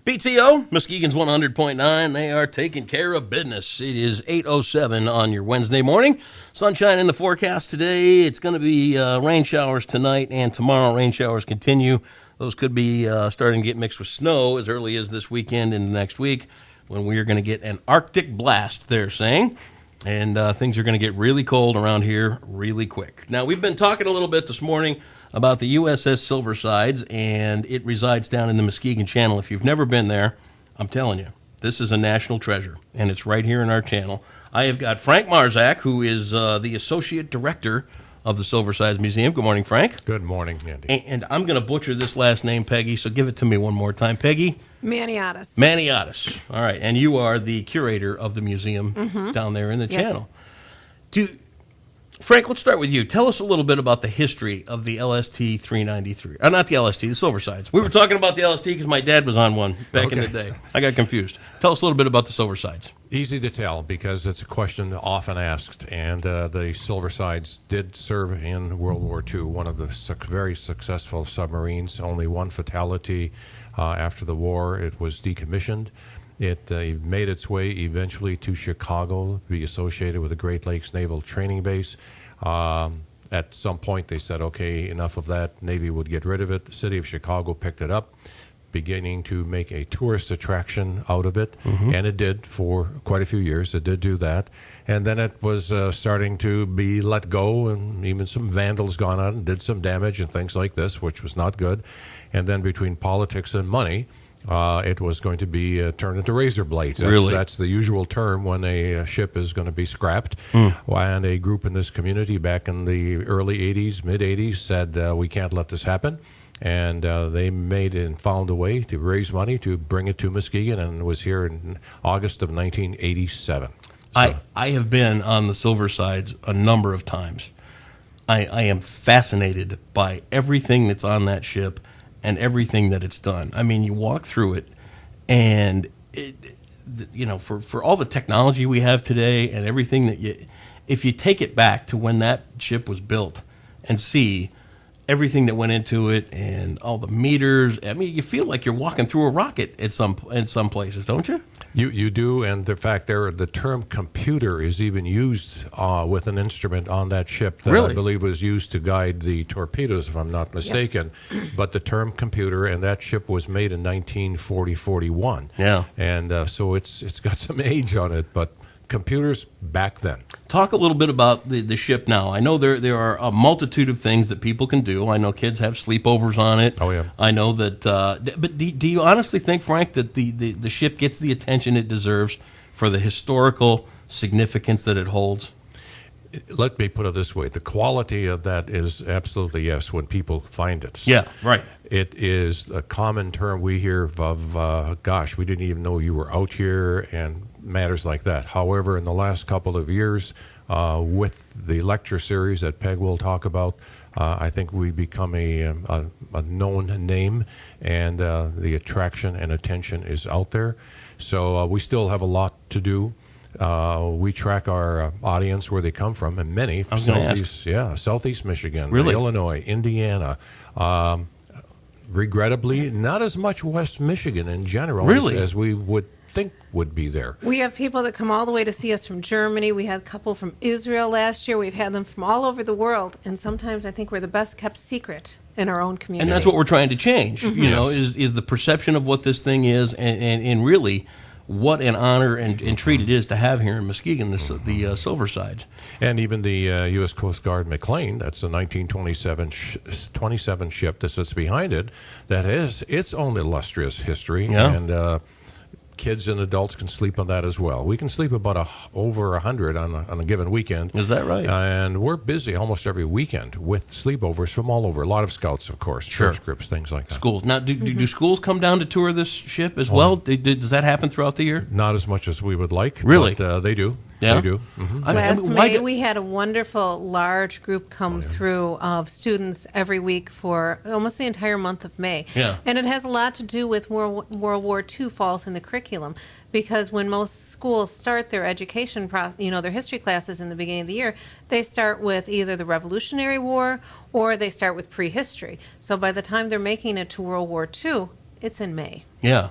PTO, Muskegon's 100.9. They are taking care of business. It is 8:07 on your Wednesday morning. Sunshine in the forecast today. It's going to be rain showers tonight and tomorrow. Rain showers continue. Those could be starting to get mixed with snow as early as this weekend and next week when we are going to get an Arctic blast, they're saying. And things are going to get really cold around here really quick. Now, we've been talking a little bit this morning about the USS Silversides, and it resides down in the Muskegon Channel. If you've never been there, I'm telling you, this is a national treasure, and it's right here in our channel. I have got Frank Marzak, who is the Associate Director of the Silversides Museum. Good morning, Frank. Good morning, Andy. And I'm going to butcher this last name, Peggy, so give it to me one more time. Peggy? Maniotis. Maniotis. All right, and you are the curator of the museum down there in the channel. Frank, let's start with you. Tell us a little bit about the history of the LST 393. Not the LST, the Silversides. We were talking about the LST because my dad was on one back in the day. I got confused. Tell us a little bit about the Silversides. Easy to tell because it's a question often asked. And the Silversides did serve in World War II, one of the very successful submarines. Only one fatality after the war. It was decommissioned. It made its way eventually to Chicago, be associated with the Great Lakes Naval Training Base. At some point, they said, okay, enough of that. Navy would get rid of it. The city of Chicago picked it up, beginning to make a tourist attraction out of it. And it did for quite a few years. It did do that. And then it was starting to be let go, and even some vandals gone out and did some damage and things like this, which was not good. And then between politics and money, it was going to be turned into razor blades. That's the usual term when a ship is going to be scrapped. And a group in this community back in the early 80s, mid-80s, said, we can't let this happen. And they made and found a way to raise money to bring it to Muskegon, and was here in August of 1987. So, I have been on the Silversides a number of times. I am fascinated by everything that's on that ship and everything that it's done. I mean, you walk through it, and for all the technology we have today and everything if you take it back to when that ship was built and see everything that went into it and all the meters, I mean, you feel like you're walking through a rocket in some places, don't you? You do, and in fact, the term computer is even used with an instrument on that ship that I believe was used to guide the torpedoes, if I'm not mistaken. Yes. But the term computer, and that ship was made in 1940-41. Yeah. And so it's got some age on it, but computers back then. Talk a little bit about the ship now. I know there are a multitude of things that people can do. I know kids have sleepovers on it. Oh, yeah. I know that. But do you honestly think, Frank, that the ship gets the attention it deserves for the historical significance that it holds? Let me put it this way. The quality of that is absolutely yes when people find it. Yeah, right. It is a common term we hear of, gosh, we didn't even know you were out here, and matters like that. However, in the last couple of years, with the lecture series that Peg will talk about, I think we become a known name, and the attraction and attention is out there. So we still have a lot to do. We track our audience where they come from, and many from Southeast Michigan, Illinois, Indiana. Regrettably, not as much West Michigan in general as we would think would be there. We have people that come all the way to see us from Germany. We had a couple from Israel last year. We've had them from all over the world, and sometimes I think we're the best kept secret in our own community. And that's what we're trying to change, is the perception of what this thing is, and really what an honor and treat it is to have here in Muskegon, the Silversides. And even the U.S. Coast Guard McLean, that's the 1927 ship that sits behind it, that has its own illustrious history. Yeah. And kids and adults can sleep on that as well. We can sleep about over 100 on a given weekend. Is that right? And we're busy almost every weekend with sleepovers from all over. A lot of scouts, of course, church groups, things like that. Schools. Now, do schools come down to tour this ship as well? Does that happen throughout the year? Not as much as we would like. Really? But they do. Yeah? They do. Last May, we had a wonderful large group come through of students every week for almost the entire month of May. Yeah. And it has a lot to do with World War II falls in the curriculum, because when most schools start their education, their history classes in the beginning of the year, they start with either the Revolutionary War or they start with prehistory. So by the time they're making it to World War II, it's in May. Yeah.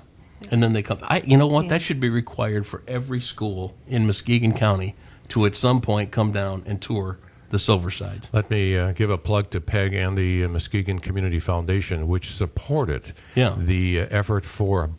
And then they come. You know what? Yeah. That should be required for every school in Muskegon County to at some point come down and tour the Silversides. Let me give a plug to PEG and the Muskegon Community Foundation, which supported the effort for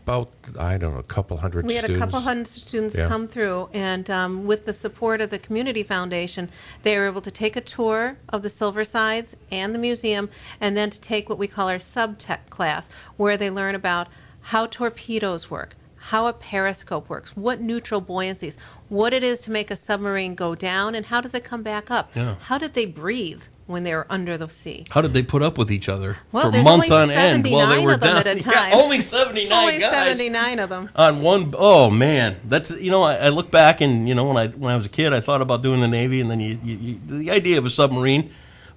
about, I don't know, a couple hundred We students. had a couple hundred students Yeah. come through, and with the support of the Community Foundation, they were able to take a tour of the Silversides and the museum, and then to take what we call our subtech class, where they learn about how torpedoes work, how a periscope works, what neutral buoyancies, what it is to make a submarine go down, and how does it come back up? Yeah. How did they breathe when they were under the sea? How did they put up with each other Well, for there's months only on end while they 79 were of them down? at a time. Yeah, only 79 Only guys 79 of them. on one. Oh man, that's I look back and when I was a kid, I thought about doing the Navy, and then the idea of a submarine.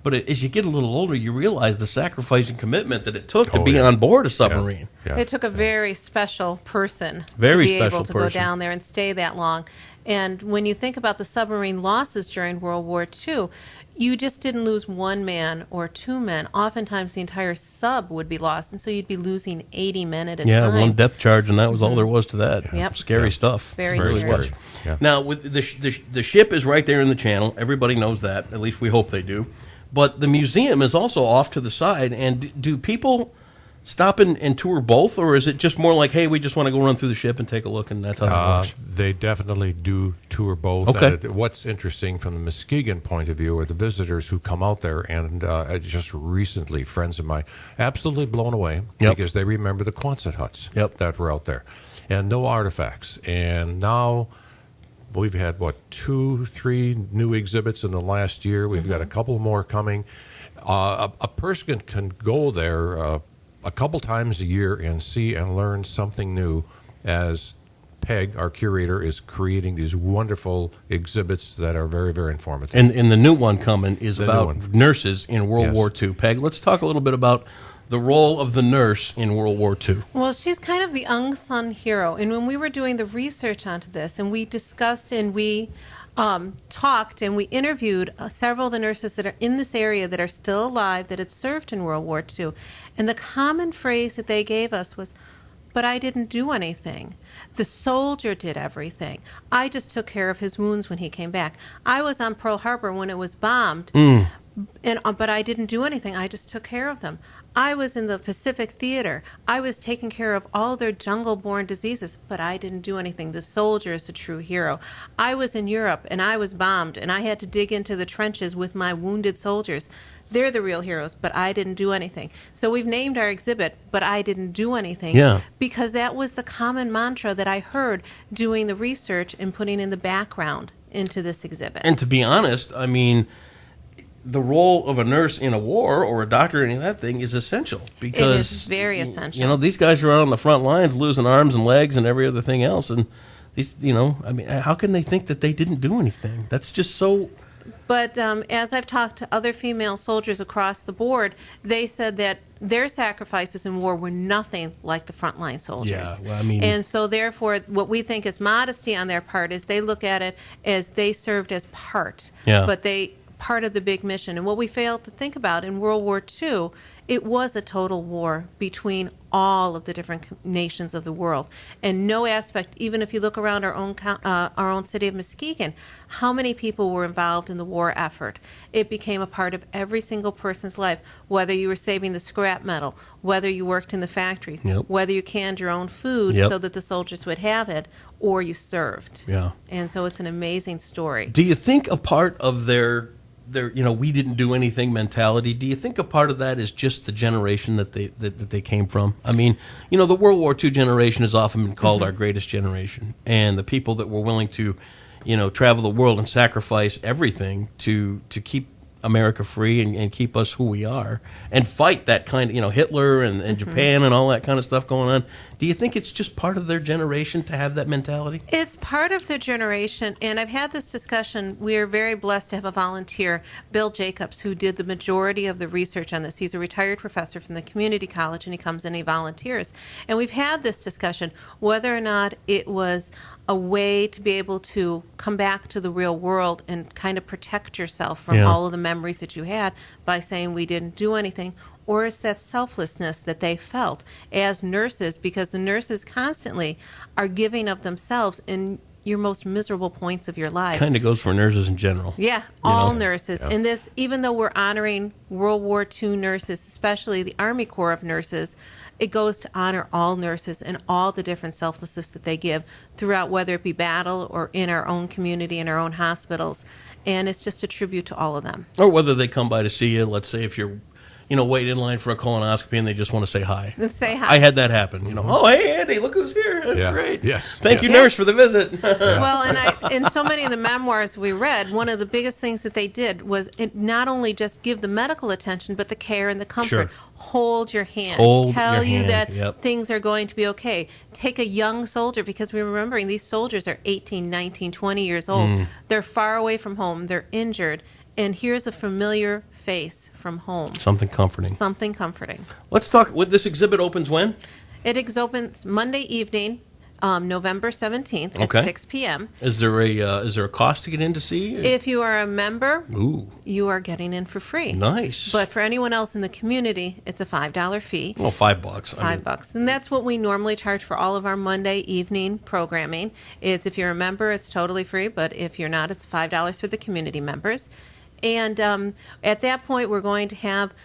But as you get a little older, you realize the sacrifice and commitment that it took to be on board a submarine. Yeah. It took a very special person Very to be special able to person. go down there and stay that long. And when you think about the submarine losses during World War II, you just didn't lose one man or two men. Oftentimes the entire sub would be lost, and so you'd be losing 80 men at a Yeah, time. one depth charge, and that was all there was to that. Yep. Scary stuff. Very It really scary. was. Yeah. Now, with the ship is right there in the channel. Everybody knows that. At least we hope they do. But the museum is also off to the side. And do people stop and tour both, or is it just more like, hey, we just want to go run through the ship and take a look, and that's how it works? They definitely do tour both. Okay. And what's interesting from the Muskegon point of view are the visitors who come out there, and just recently, friends of mine, absolutely blown away because they remember the Quonset huts that were out there, and no artifacts. And now we've had, 2-3 new exhibits in the last year. We've got a couple more coming. A person can go there a couple times a year and see and learn something new as Peg, our curator, is creating these wonderful exhibits that are very, very informative. And the new one coming is The new about one. nurses in World War II. Peg, let's talk a little bit about the role of the nurse in World War II. Well, she's kind of the unsung hero. And when we were doing the research onto this, and we discussed and we talked and we interviewed several of the nurses that are in this area that are still alive, that had served in World War II. And the common phrase that they gave us was, but I didn't do anything. The soldier did everything. I just took care of his wounds when he came back. I was on Pearl Harbor when it was bombed, but I didn't do anything. I just took care of them. I was in the Pacific Theater. I was taking care of all their jungle-borne diseases, but I didn't do anything. The soldier is the true hero. I was in Europe, and I was bombed, and I had to dig into the trenches with my wounded soldiers. They're the real heroes, but I didn't do anything. So we've named our exhibit, but I didn't do anything. Yeah. Because that was the common mantra that I heard doing the research and putting in the background into this exhibit. And to be honest, I mean, the role of a nurse in a war or a doctor or any of that thing is essential because It is very essential. You know, these guys are out on the front lines losing arms and legs and every other thing else, and these, I mean, how can they think that they didn't do anything? That's just so. But as I've talked to other female soldiers across the board, they said that their sacrifices in war were nothing like the frontline soldiers. Yeah, well, I mean, and so therefore, what we think is modesty on their part is they look at it as they served as part, but they part of the big mission. And what we failed to think about in World War II, it was a total war between all of the different nations of the world. And no aspect, even if you look around our own city of Muskegon, how many people were involved in the war effort? It became a part of every single person's life, whether you were saving the scrap metal, whether you worked in the factories, whether you canned your own food so that the soldiers would have it, or you served. Yeah. And so it's an amazing story. Do you think a part of their we didn't do anything mentality, do you think a part of that is just the generation that they came from? I mean, the World War II generation has often been called our greatest generation, and the people that were willing to, travel the world and sacrifice everything to keep America free and keep us who we are and fight that kind of, Hitler and Japan and all that kind of stuff going on. Do you think it's just part of their generation to have that mentality? It's part of their generation, and I've had this discussion. We are very blessed to have a volunteer, Bill Jacobs, who did the majority of the research on this. He's a retired professor from the community college, and he comes in and he volunteers. And we've had this discussion, whether or not it was a way to be able to come back to the real world and kind of protect yourself from all of the memories that you had by saying we didn't do anything, or it's that selflessness that they felt as nurses, because the nurses constantly are giving of themselves in your most miserable points of your life. Kind of goes for nurses in general. Yeah, all nurses. And this, even though we're honoring World War II nurses, especially the Army Corps of Nurses, it goes to honor all nurses and all the different selflessness that they give throughout, whether it be battle or in our own community, in our own hospitals. And it's just a tribute to all of them. Or whether they come by to see you. Let's say if you're, waiting in line for a colonoscopy and they just want to say hi. Let's say hi. I had that happen. Oh, hey, Andy, look who's here. Yeah. Great. Yes. Thank you, nurse, for the visit. Well, and in so many of the memoirs we read, one of the biggest things that they did was not only just give the medical attention, but the care and the comfort. Sure. Hold your hand. Hold Tell your you hand. that Yep. things are going to be okay. Take a young soldier, because we're remembering these soldiers are 18, 19, 20 years old. They're far away from home. They're injured. And here's a familiar face from home. Something comforting. Something comforting. Let's talk. This exhibit opens when? It opens Monday evening, November 17th at Okay. 6 p.m. Is there a cost to get in to see? If you are a member, Ooh, you are getting in for free. nice. But for anyone else in the community, it's a $5 fee. well, $5. $5. And that's what we normally charge for all of our Monday evening programming. It's, if you're a member, it's totally free, but if you're not, it's $5 for the community members. And at that point, we're going to have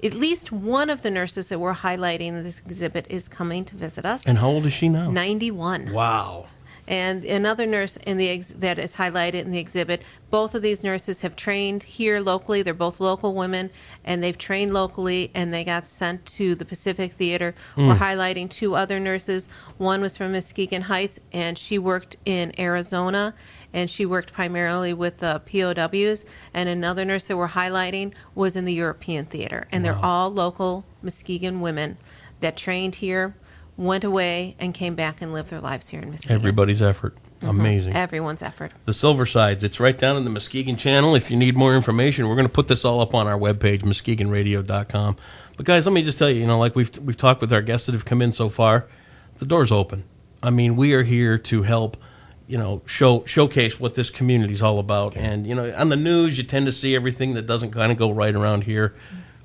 at least one of the nurses that we're highlighting in this exhibit is coming to visit us. And how old is she now? 91. Wow. And another nurse that is highlighted in the exhibit, both of these nurses have trained here locally. They're both local women, and they've trained locally, and they got sent to the Pacific Theater. We're highlighting two other nurses. One was from Muskegon Heights, and she worked in Arizona, and she worked primarily with the POWs. And another nurse that we're highlighting was in the European Theater. And they're all local Muskegon women that trained here, went away, and came back and lived their lives here in Muskegon. Everybody's effort. Amazing. Everyone's effort. The Silversides. It's right down in the Muskegon channel. If you need more information, we're going to put this all up on our webpage, muskegonradio.com. But guys, let me just tell you, like we've talked with our guests that have come in so far, the door's open. I mean, we are here to help, showcase what this community is all about. And, on the news, you tend to see everything that doesn't kind of go right around here.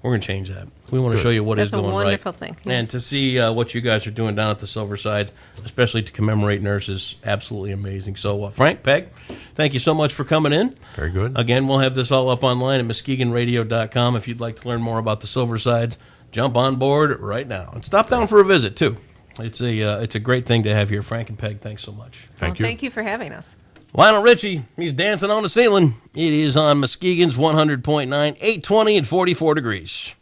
We're going to change that. We want to show you what is going right. That's a wonderful thing. Yes. And to see what you guys are doing down at the Silversides, especially to commemorate nurses, absolutely amazing. So, Frank, Peg, thank you so much for coming in. Very good. Again, we'll have this all up online at muskegonradio.com. If you'd like to learn more about the Silversides, jump on board right now. And stop down for a visit, too. It's a great thing to have here. Frank and Peg, thanks so much. Thank you. Thank you for having us. Lionel Richie, he's dancing on the ceiling. It is on Muskegon's 100.9, 820 and 44 degrees.